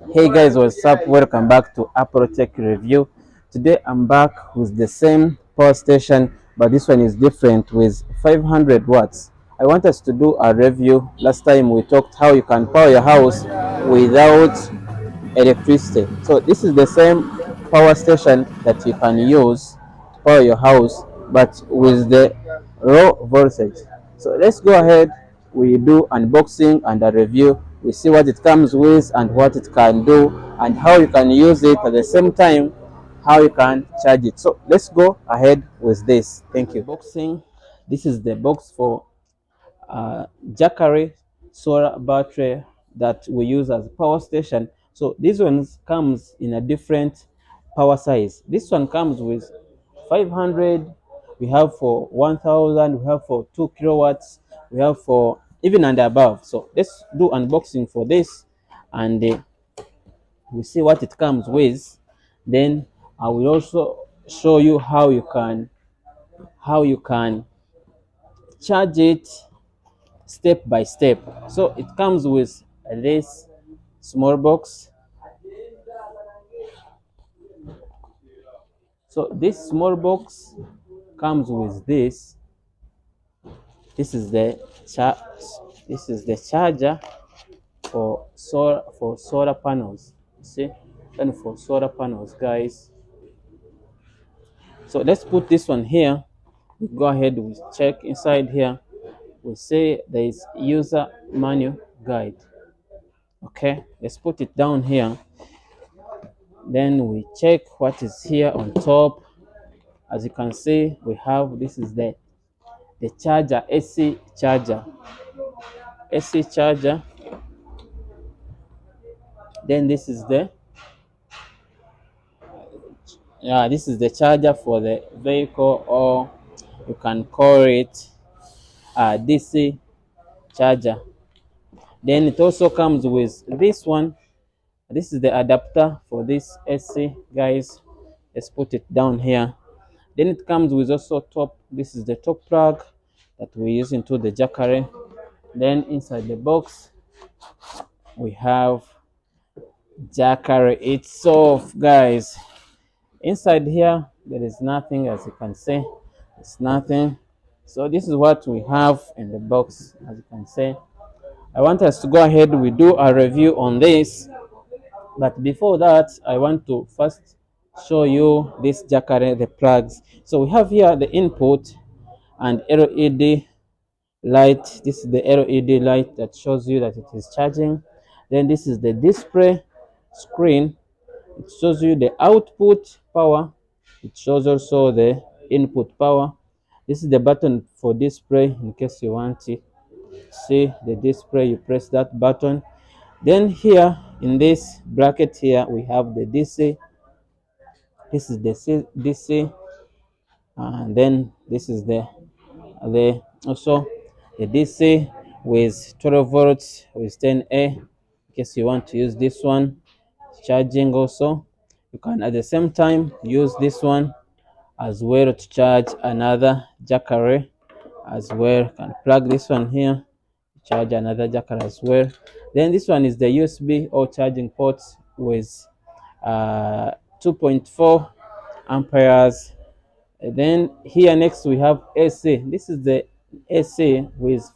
Hey guys, what's up? Welcome back to Apple Tech Review. Today I'm back with the same power station, but this one is different with 500 watts. I want us to do a review. Last time we talked how you can power your house without electricity. So this is the same power station that you can use to power your house, but with the low voltage. So let's go ahead. We do unboxing and a review. We see what it comes with and what it can do and how you can use it at the same time, how you can charge it. So let's go ahead with this. Thank you. Unboxing. This is the box for Jackery solar battery that we use as a power station. So these ones comes in a different power size. This one comes with 500, we have for 1000, we have for 2 kilowatts, we have for even and above. So let's do unboxing for this, and we see what it comes with. Then I will also show you how you can charge it step by step. So it comes with this small box. So this small box comes with this. This is the charger for solar panels. You see, and for solar panels, guys. So let's put this one here. We go ahead, we check inside here. We say there is user manual guide. Okay, let's put it down here. Then we check what is here on top. As you can see, we have, this is the charger, AC charger. Then this is the charger for the vehicle, or you can call it a DC charger. Then it also comes with this one. This is the adapter for this AC, guys. Let's put it down here. Then it comes with also top. This is the top plug that we use into the Jackery. Then inside the box we have Jackery itself, guys. Inside here there is nothing, as you can see. It's nothing. So this is what we have in the box, as you can see. I want us to go ahead, we do a review on this, but before that I want to first show you this Jackery, the plugs. So we have here the input and LED light. This is the LED light that shows you that it is charging. Then this is the display screen. It shows you the output power. It shows also the input power. This is the button for display in case you want to see the display. You press that button. Then here in this bracket here we have the DC. This is the DC, and then this is the also the DC with 12 volts with 10A. In case you want to use this one charging, also you can at the same time use this one as well to charge another Jackery as well. You can plug this one here, charge another Jackery as well. Then this one is the USB or charging port with 2.4 amperes. And then here next we have AC. This is the AC with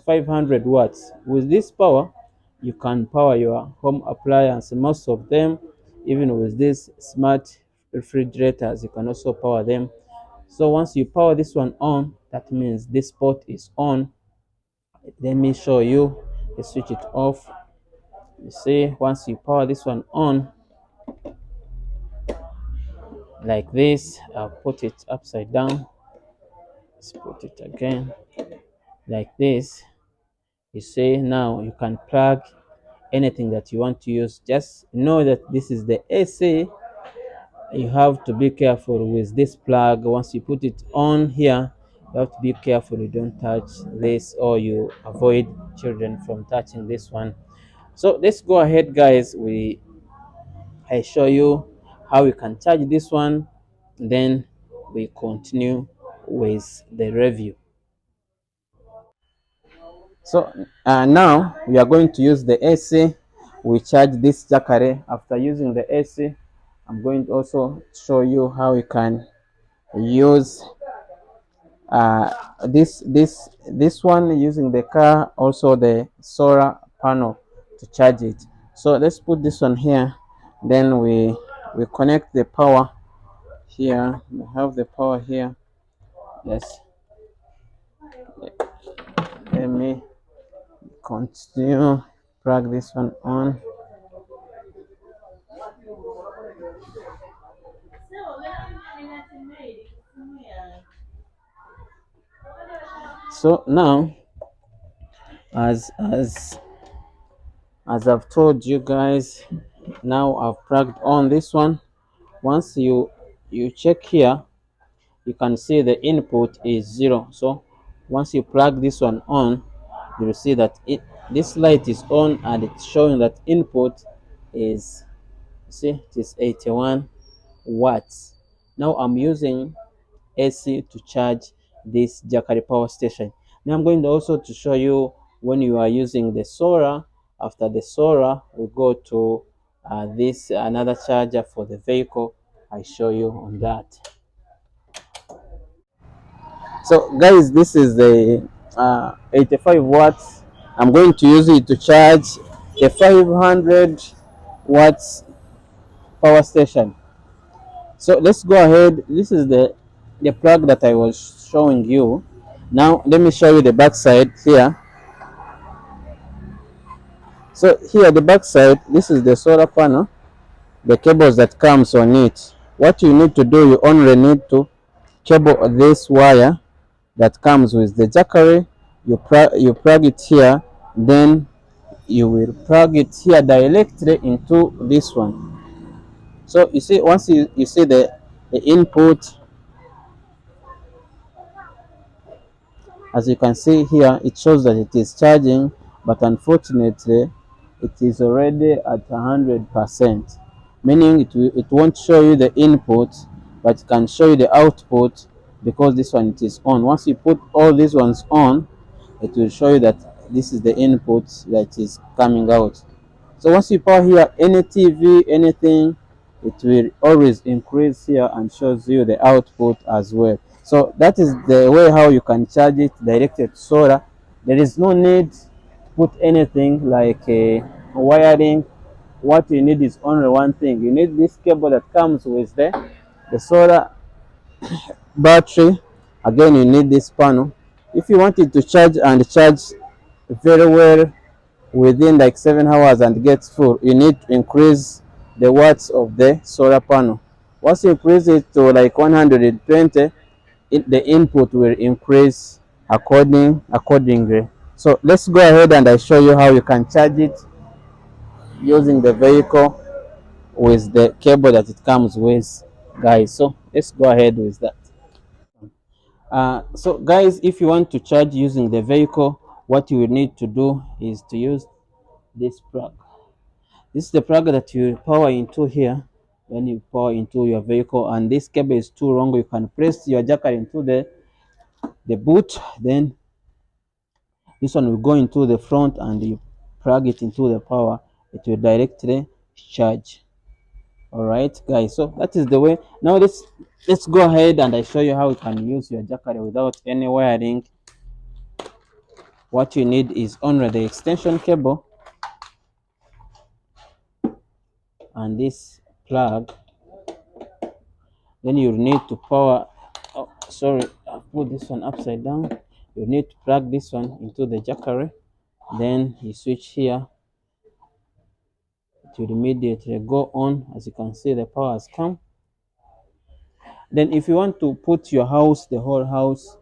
500 watts. With this power you can power your home appliance, most of them. Even with these smart refrigerators you can also power them. So once you power this one on, that means this port is on. Let me show you. You switch it off. You see, once you power this one on like this, I'll put it upside down. Let's put it again like this. You see, now you can plug anything that you want to use. Just know that this is the AC. You have to be careful with this plug. Once you put it on here, you have to be careful you don't touch this, or you avoid children from touching this one. So let's go ahead, guys. I show you how you can charge this one, then we continue with the review. So now we are going to use the AC. We charge this jackery. After using the AC, I'm going to also show you how you can use uh, this one using the car, also the solar panel to charge it. So let's put this one here, then we connect the power here. We have the power here. Yes, let me continue. Plug this one on. So now, as I've told you guys, now I've plugged on this one. Once you check here, you can see the input is 0. So once you plug this one on, you will see that this light is on and it's showing that input is, see, it is 81 watts. Now I'm using AC to charge this Jackery power station. Now I'm going to also to show you when you are using the solar. After the solar, we go to this another charger for the vehicle. I show you on that. So guys, this is the 85 watts. I'm going to use it to charge the 500 watts power station. So let's go ahead. This is the plug that I was showing you. Now let me show you the back side here. So here the back side, this is the solar panel, the cables that comes on it. What you need to do, you only need to cable this wire that comes with the jackery. You plug it here, then you will plug it here directly into this one. So you see, once you see the input, as you can see here, it shows that it is charging, but unfortunately it is already at 100%, meaning it won't show you the input, but it can show you the output, because this one it is on. Once you put all these ones on, it will show you that this is the input that is coming out. So once you power here any TV, anything, it will always increase here and shows you the output as well. So that is the way how you can charge it directed to solar. There is no need to put anything like a wiring. What you need is only one thing. You need this cable that comes with the solar battery. Again, you need this panel. If you want it to charge and charge very well within like 7 hours and gets full, you need to increase the watts of the solar panel. Once you increase it to like 120, the input will increase accordingly. So let's go ahead and I show you how you can charge it using the vehicle with the cable that it comes with, guys. So let's go ahead with that. So guys, if you want to charge using the vehicle, what you will need to do is to use this plug. This is the plug that you power into here when you power into your vehicle, and this cable is too long. You can press your jacker into the boot, then this one will go into the front and you plug it into the power. It will directly charge. All right guys, so that is the way. Now let's go ahead and I show you how you can use your jacker without any wiring. What you need is only the extension cable and this plug. Then you need to power, oh sorry, I put this one upside down. You need to plug this one into the jackery, then you switch here. It will immediately go on. As you can see, the power has come. Then if you want to put your house, the whole house,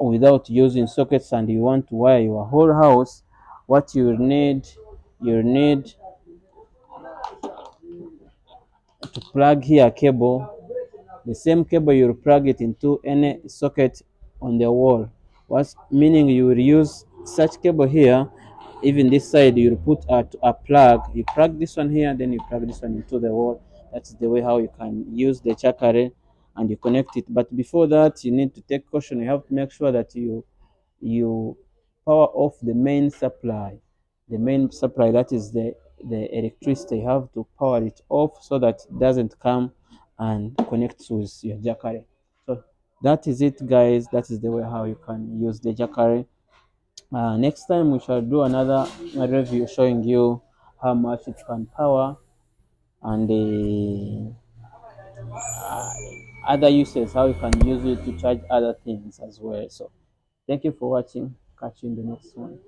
without using sockets, and you want to wire your whole house, what you need to plug here a cable, the same cable you will plug it into any socket on the wall. What's meaning you will use such cable here. Even this side you will put a plug. You plug this one here, then you plug this one into the wall. That's the way how you can use the jackery and you connect it. But before that, you need to take caution. You have to make sure that you power off the main supply. The main supply, that is the electricity, you have to power it off so that it doesn't come and connect with your jackery. So that is it, guys. That is the way how you can use the jackery. Next time we shall do another review showing you how much it can power and the other uses, how you can use it to charge other things as well. So thank you for watching. Catch you in the next one.